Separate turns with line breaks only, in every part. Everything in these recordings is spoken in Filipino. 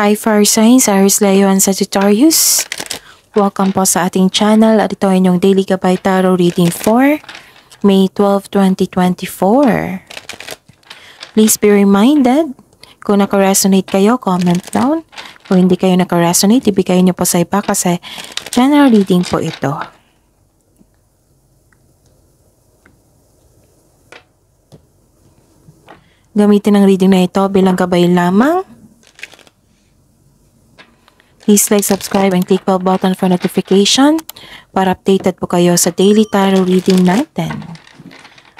Hi Fire Signs, Aries, Leo, and Sagittarius. Welcome po sa ating channel at ito ay inyong Daily Gabay Tarot Reading for May 12, 2024. Please be reminded, kung naka-resonate kayo, comment down. Kung hindi kayo naka-resonate, ibigay niyo po sa iba kasi general reading po ito. Gamitin ang reading na ito bilang gabay lamang. Please like, subscribe, and click bell button for notification para updated po kayo sa daily tarot reading natin.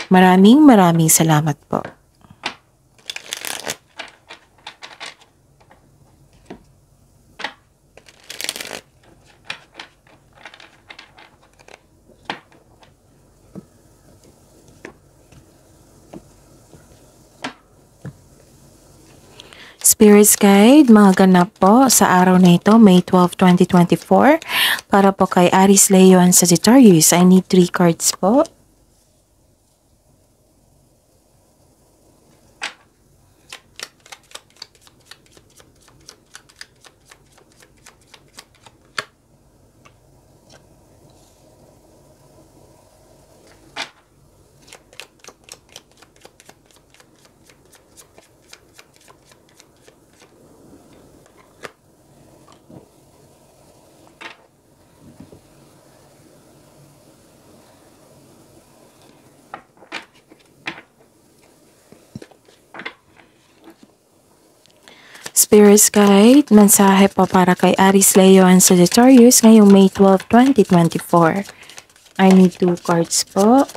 Maraming salamat po. Spirit's Guide, mga ganap po sa araw na ito, May 12, 2024. Para po kay Aries, Leo, and Sagittarius, I need 3 cards po. Spirit's Guide, mensahe po para kay Aries, Leo, and Sagittarius ngayong May 12, 2024. I need 2 cards po.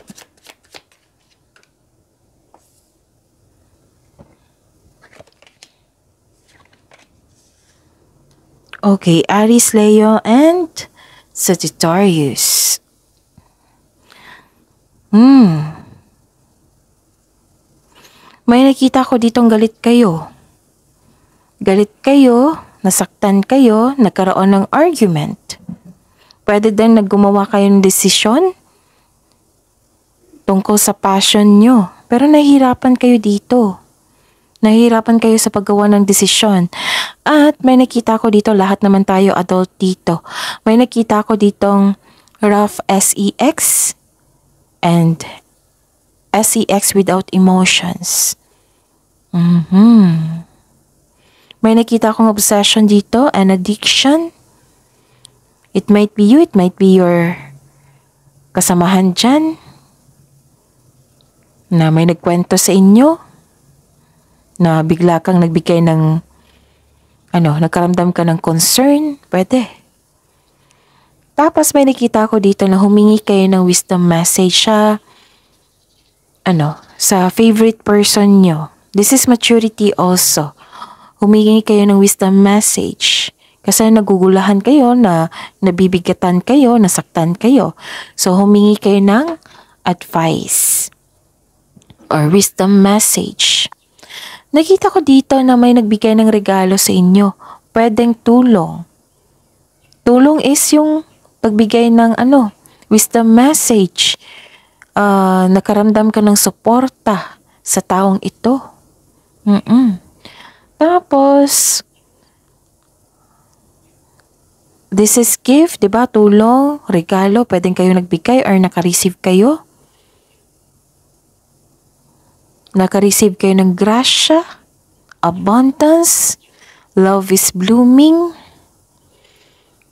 Okay, Aries, Leo, and Sagittarius. May nakita ko ditong galit kayo. Galit kayo, nasaktan kayo, nagkaroon ng argument. Pwede din naggumawa kayo ng desisyon tungkol sa passion nyo. Pero nahihirapan kayo dito. Nahihirapan kayo sa paggawa ng desisyon. At may nakita ko dito, lahat naman tayo adult dito. May nakita ko ditong rough sex and sex without emotions. May nakita akong obsession dito, an addiction. It might be you, it might be your kasamahan dyan na may nagkwento sa inyo na bigla kang nagbigay ng nagkaramdam ka ng concern, pwede. Tapos may nakita ko dito na humingi kayo ng wisdom message sa favorite person nyo. This is maturity also. Humingi kayo ng wisdom message kasi nagugulahan kayo, na nabibigatan kayo, nasaktan kayo. So, humingi kayo ng advice or wisdom message. Nakita ko dito na may nagbigay ng regalo sa inyo. Pwedeng tulong. Tulong is yung pagbigay ng wisdom message. Nakaramdam ka ng suporta sa taong ito. Tapos, this is gift, diba? Tulong, regalo, pwedeng kayo nagbigay or naka-receive kayo. Naka-receive kayo ng grasya, abundance, love is blooming,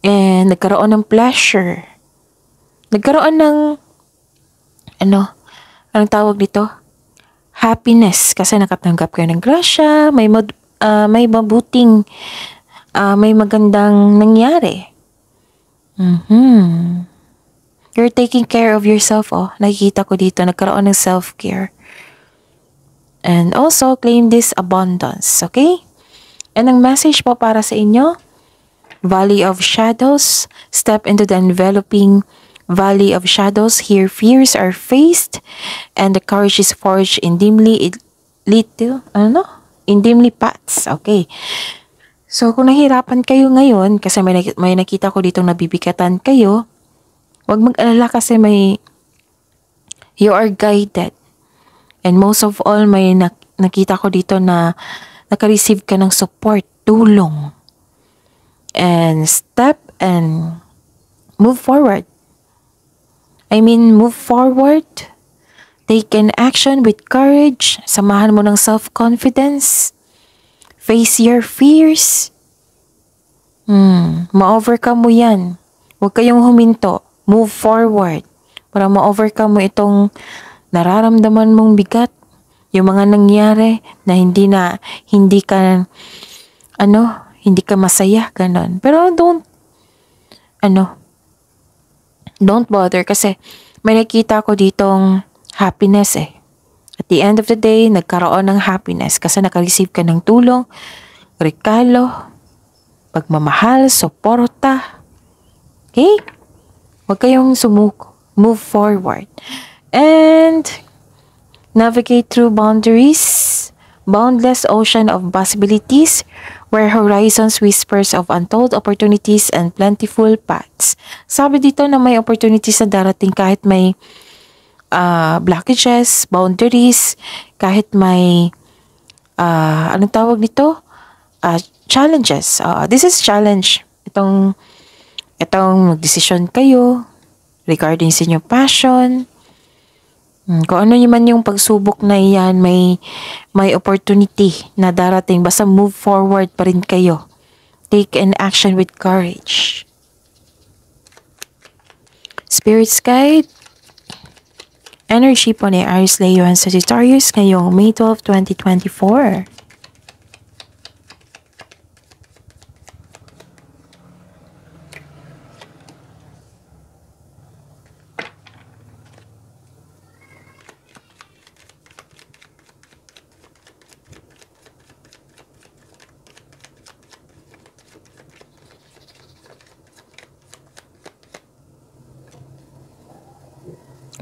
and nagkaroon ng pleasure. Nagkaroon ng, anong tawag dito? Happiness, kasi nakatanggap kayo ng grasya, may mabuting, may magandang nangyari. You're taking care of yourself, nakikita ko dito, nagkaroon ng self-care. And also, claim this abundance, okay? And ang message po para sa inyo, Valley of Shadows, step into the enveloping Valley of Shadows. Here fears are faced, and the courage is forged in dimly paths. Okay. So, kung nahirapan kayo ngayon, kasi may nakita ko dito nabibigatan kayo, huwag mag-alala kasi you are guided. And most of all, may nakita ko dito na naka-receive ka ng support, tulong. and step and move forward. Move forward. Take an action with courage. Samahan mo ng self-confidence. Face your fears. Ma-overcome mo yan. Huwag kayong huminto. Move forward. Para ma-overcome mo itong nararamdaman mong bigat. Yung mga nangyari na hindi ka masaya, ganon. Pero don't bother kasi may nakita ko ditong happiness eh. At the end of the day, nagkaroon ng happiness kasi nakareceive ka ng tulong, regalo, pagmamahal, suporta. Okay? Huwag kayong sumuko. Move forward. And navigate through boundaries, boundless ocean of possibilities, where horizons whispers of untold opportunities and plentiful paths. Sabi dito na may opportunities na darating kahit may blockages, boundaries, kahit may anong tawag dito? Challenges. This is challenge. Itong mag-decision kayo regarding sa inyong passion. Kung ano naman yung pagsubok na iyan, may opportunity na darating. Basta move forward pa rin kayo. Take an action with courage. Spirit's Guide. Energy po ni Aries, Leo, and Sagittarius ngayong May 12, 2024.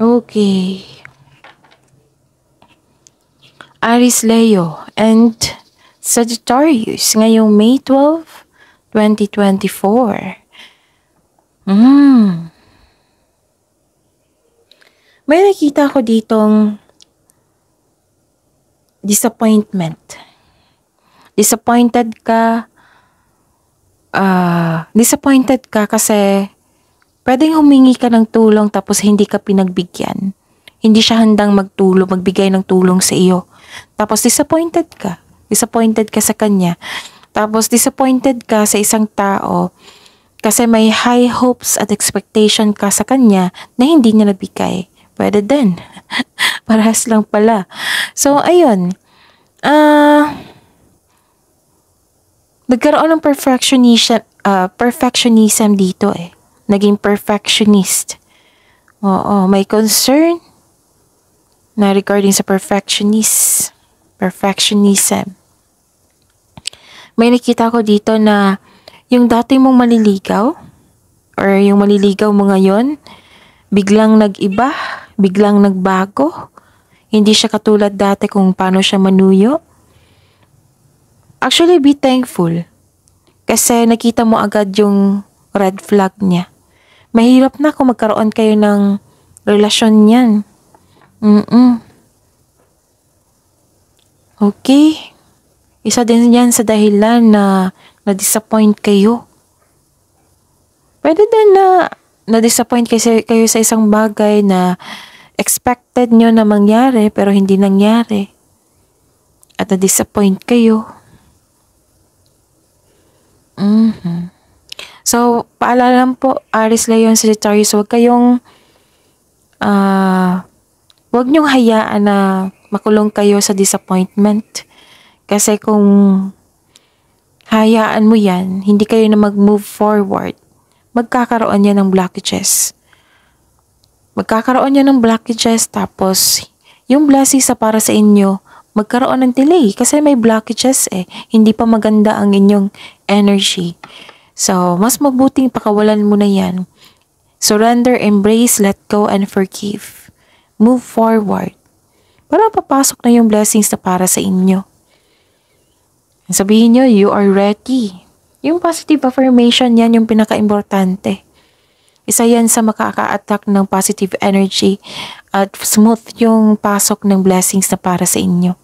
Okay. Aries, Leo, and Sagittarius ngayong May 12, 2024. May nakita ko ditong disappointment. Disappointed ka kasi pwedeng humingi ka ng tulong tapos hindi ka pinagbigyan. Hindi siya handang magbigay ng tulong sa iyo. Tapos disappointed ka. Disappointed ka sa kanya. Tapos disappointed ka sa isang tao kasi may high hopes at expectation ka sa kanya na hindi niya nabigay. Pwede din. Parehas lang pala. So, ayun. Nagkaroon ng perfectionism dito eh. Naging perfectionist. Oo, may concern na regarding sa perfectionism. May nakita ko dito na yung dati mong maliligaw or yung maliligaw mo ngayon, biglang nag-iba, biglang nagbago. Hindi siya katulad dati kung paano siya manuyo. Actually, be thankful. Kasi nakita mo agad yung red flag niya. Mahirap na kung magkaroon kayo ng relasyon niyan. Okay. Isa din yan sa dahilan na na-disappoint kayo. Pwede din na na-disappoint kayo sa isang bagay na expected nyo na mangyari pero hindi nangyari. At na-disappoint kayo. So, paalala lang po, Aries, Leo, and Sagittarius, huwag nyong hayaan na makulong kayo sa disappointment. Kasi kung hayaan mo yan, hindi kayo na mag-move forward, magkakaroon yan ng blockages. Tapos yung blessings na para sa inyo, magkaroon ng delay kasi may blockages eh. Hindi pa maganda ang inyong energy. So, mas mabuting pakawalan mo na yan. Surrender, embrace, let go, and forgive. Move forward. Para papasok na yung blessings na para sa inyo. Sabihin nyo, you are ready. Yung positive affirmation, yan yung pinaka-importante. Isa yan sa makaka-attack ng positive energy at smooth yung pasok ng blessings na para sa inyo.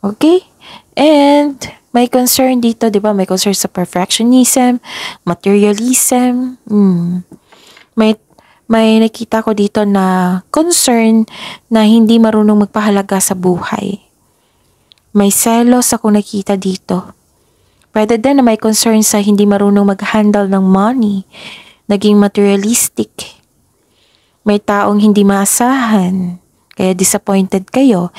Okay? And May concern dito, di ba? May concern sa perfectionism, materialism. May nakita ko dito na concern na hindi marunong magpahalaga sa buhay. May selos ako nakita dito. Pwede din na may concern sa hindi marunong mag-handle ng money, naging materialistic. May taong hindi maasahan, kaya disappointed kayo.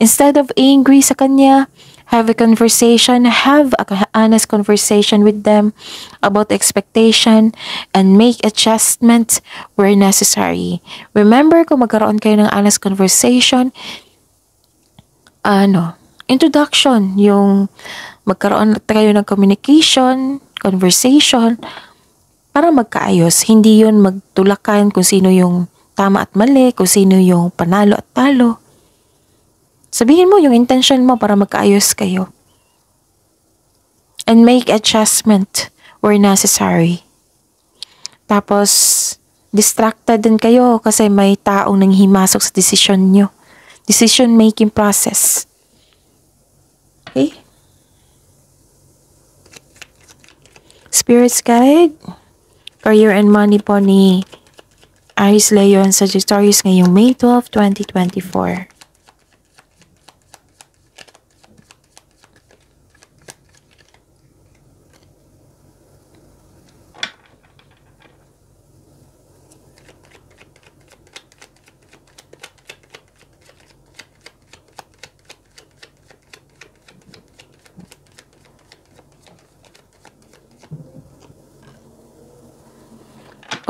Instead of angry sa kanya, have a conversation, have a honest conversation with them about expectation and make adjustments where necessary. Remember, kung magkaroon kayo ng honest conversation, introduction, yung magkaroon kayo ng communication, conversation, para magkaayos. Hindi yun magtulakan kung sino yung tama at mali, kung sino yung panalo at talo. Sabihin mo yung intention mo para magkaayos kayo. And make adjustment where necessary. Tapos, distracted din kayo kasi may taong nanghimasok sa decision nyo. Decision making process. Okay? Spirit's Guide, Career and Money po ni Aries, Leo, and Sagittarius ngayong May 12, 2024.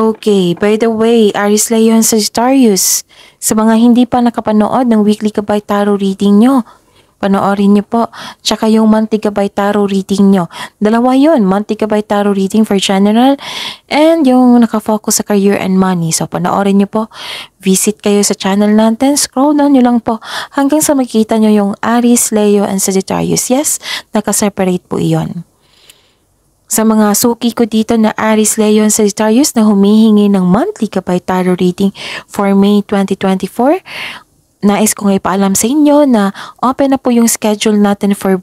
Okay, by the way, Aries, Leo, and Sagittarius, sa mga hindi pa nakapanood ng weekly Gabay Tarot reading nyo, panoorin nyo po. Tsaka yung monthly Gabay Tarot reading nyo. Dalawa yun, monthly Gabay Tarot reading for general and yung nakafocus sa career and money. So, panoorin nyo po. Visit kayo sa channel natin. Scroll down nyo lang po hanggang sa makita nyo yung Aries, Leo, and Sagittarius. Yes, nakaseparate po iyon. Sa mga suki ko dito na Aries, Leo, and Sagittarius na humihingi ng monthly Gabay Tarot reading for May 2024, nais kong ipaalam sa inyo na open na po yung schedule natin for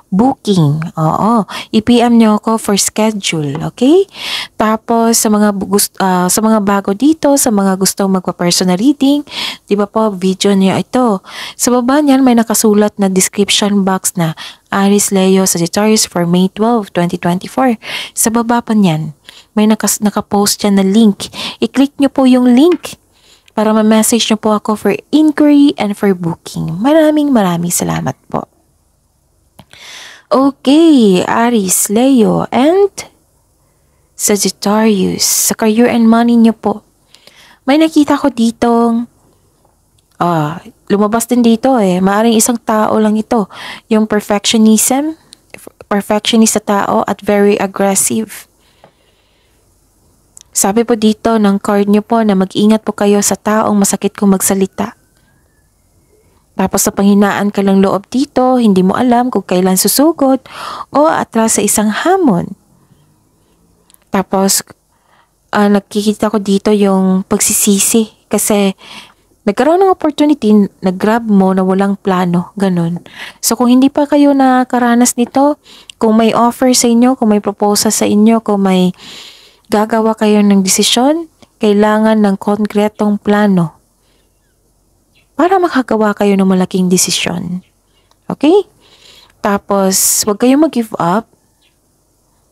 booking. Oo, i-PM nyo ako for schedule, okay? Tapos sa mga bago dito, sa mga gustong magpa-personal reading, 'di ba po, video niyo ito. Sa baba niyan may nakasulat na description box na Aries, Leo, Sagittarius for May 12, 2024. Sa baba pa niyan, may naka-post dyan na link. I-click nyo po yung link para ma-message nyo po ako for inquiry and for booking. Maraming salamat po. Okay, Aries, Leo, and Sagittarius. Sa career and money nyo po. May nakita ko ditong lumabas din dito Maaring isang tao lang ito. Yung perfectionist sa tao at very aggressive. Sabi po dito ng card nyo po na mag-ingat po kayo sa taong masakit kung magsalita. Tapos sa panghinaan ka lang loob dito, hindi mo alam kung kailan susugod o atras sa isang hamon. Tapos nakikita ko dito yung pagsisisi kasi nagkaroon ng opportunity, nag-grab mo na walang plano, ganun. So kung hindi pa kayo nakaranas nito, kung may offer sa inyo, kung may proposal sa inyo, kung may gagawa kayo ng desisyon, kailangan ng konkretong plano para makagawa kayo ng malaking desisyon. Okay? Tapos, huwag kayong mag-give up.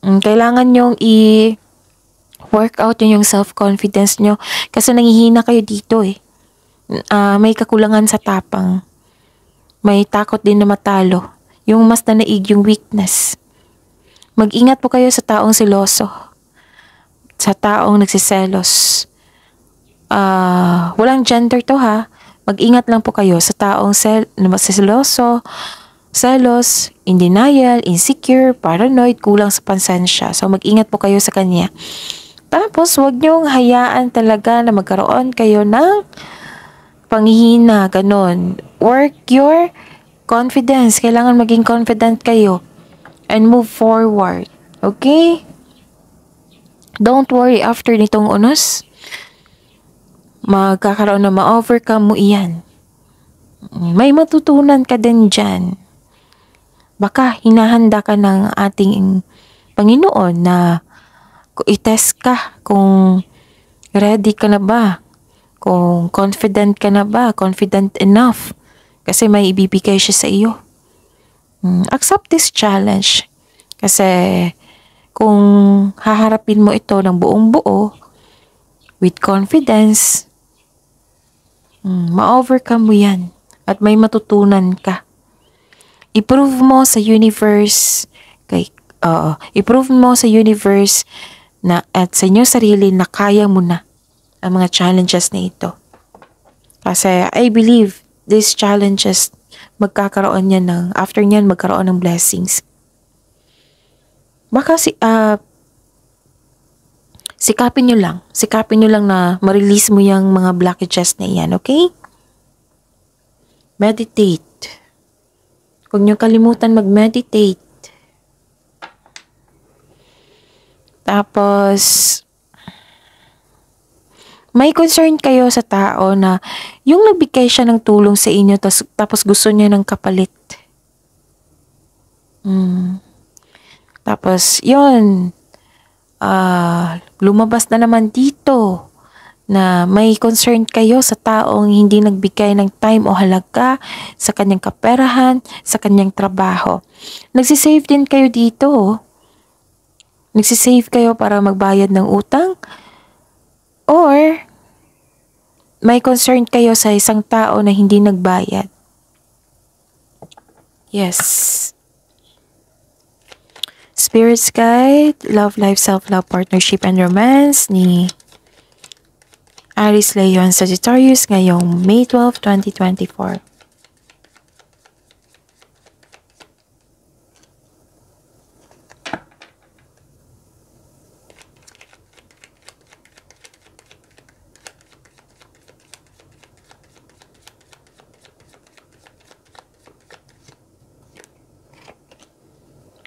Kailangan nyong i-work out yung self-confidence nyo kasi nangihina kayo dito may kakulangan sa tapang. May takot din na matalo. Yung mas nanaig yung weakness. Mag-ingat po kayo sa taong siloso. Sa taong nagsiselos. Walang gender to ha. Mag-ingat lang po kayo sa taong siloso, selos, in denial, insecure, paranoid, kulang sa pansensya. So mag-ingat po kayo sa kanya. Tapos huwag niyong hayaan talaga na magkaroon kayo ng panghihina, ganun. Work your confidence. Kailangan maging confident kayo and move forward. Okay? Don't worry after nitong unos. Magkakaroon na ma-overcome mo iyan. May matutunan ka din dyan. Baka hinahanda ka ng ating Panginoon na i-test ka kung ready ka na ba, kung confident ka na ba, confident enough, kasi may ibibigay siya sa iyo. Accept this challenge kasi kung haharapin mo ito ng buong buo, with confidence, ma-overcome mo yan at may matutunan ka. I-prove mo sa universe, i-prove mo sa universe na at sa inyong sarili na kaya mo na ang mga challenges na ito. Kasi I believe these challenges, magkakaroon yan after nyan magkaroon ng blessings. Baka sikapin nyo lang na ma-release mo yung mga blockages na yan, okay? Meditate. Huwag nyo kalimutan mag-meditate. Tapos, may concern kayo sa tao na yung nagbigay siya ng tulong sa inyo tapos gusto niya ng kapalit. Tapos, yun, lumabas na naman dito na may concern kayo sa taong hindi nagbigay ng time o halaga sa kanyang kaperahan, sa kanyang trabaho. Nagsisave din kayo dito. Nagsisave kayo para magbayad ng utang, or may concern kayo sa isang tao na hindi nagbayad. Yes. Spirit's Guide, Love Life, Self-Love, Partnership, and Romance ni Aries Leon Sagittarius ngayong May 12, 2024.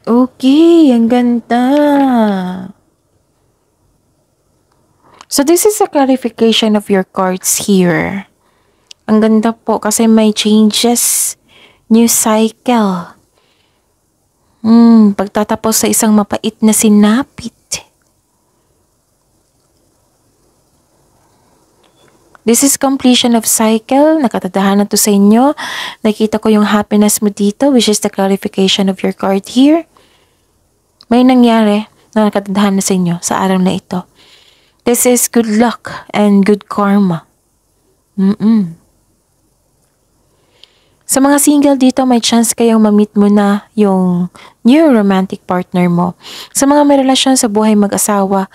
Okay, ang ganda. So this is a clarification of your cards here. Ang ganda po kasi may changes, new cycle. Pagtatapos sa isang mapait na sinapit. This is completion of cycle. Nakatadahan na to sa inyo. Nakita ko yung happiness mo dito, which is the clarification of your card here. May nangyari na nakatadahan na sa inyo sa araw na ito. This is good luck and good karma. Sa mga single dito, may chance kayong ma-meet mo na yung new romantic partner mo. Sa mga may relasyon sa buhay mag-asawa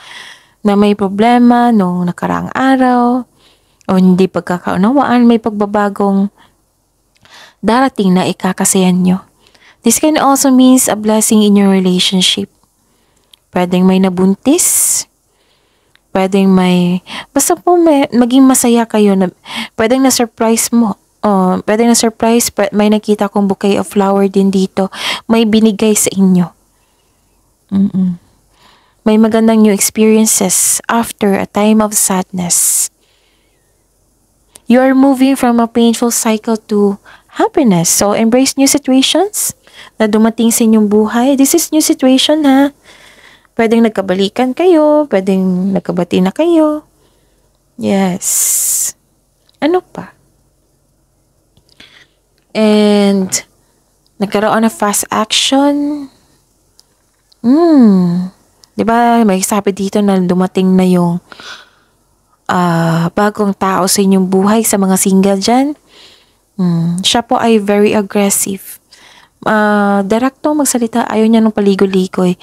na may problema nung nakaraang araw o hindi pagkakaunawaan, may pagbabagong darating na ikakasayan nyo. This can also means a blessing in your relationship. Pwedeng may nabuntis, pwedeng basta po maging masaya kayo, pwedeng na-surprise mo. Pwedeng na-surprise, may nakita kong bouquet of flower din dito. May binigay sa inyo. May magandang new experiences after a time of sadness. You are moving from a painful cycle to happiness. So, embrace new situations na dumating sa inyong buhay. This is new situation, ha? Pwedeng nagkabalikan kayo, pwedeng nagkabati na kayo. Yes. Ano pa? And nagkaroon ng fast action. Diba, may sabi dito na dumating na yung bagong tao sa inyong buhay, sa mga single dyan. Siya po ay very aggressive. Direkto magsalita, ayaw niya ng paligoy-ligoy.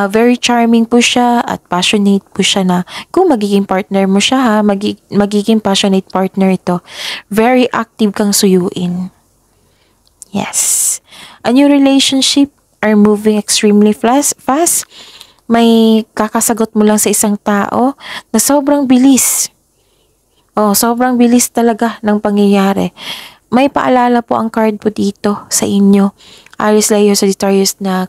Very charming po siya at passionate po siya na kung magiging partner mo siya, ha, magiging passionate partner ito. Very active kang suyuin. Yes. A new relationship are moving extremely fast. May kakasagot mo lang sa isang tao na sobrang bilis. Sobrang bilis talaga ng pangyayari. May paalala po ang card po dito sa inyo, Aries, Leo, Sagittarius, na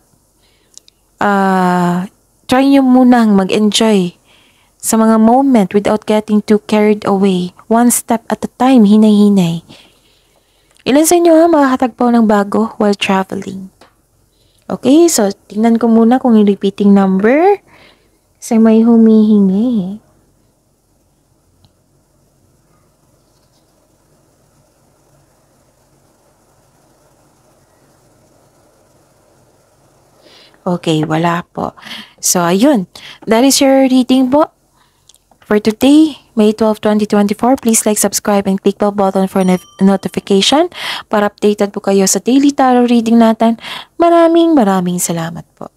try nyo munang mag-enjoy sa mga moment without getting too carried away. One step at a time, hinay-hinay. Ilan sa inyo makakatagpaw ng bago while traveling? Okay, so tingnan ko muna kung yung repeating number. Kasi may humihingi. Okay, wala po. So, ayun. That is your reading po. For today, May 12, 2024, please like, subscribe, and click bell button for notification para updated po kayo sa daily tarot reading natin. Maraming salamat po.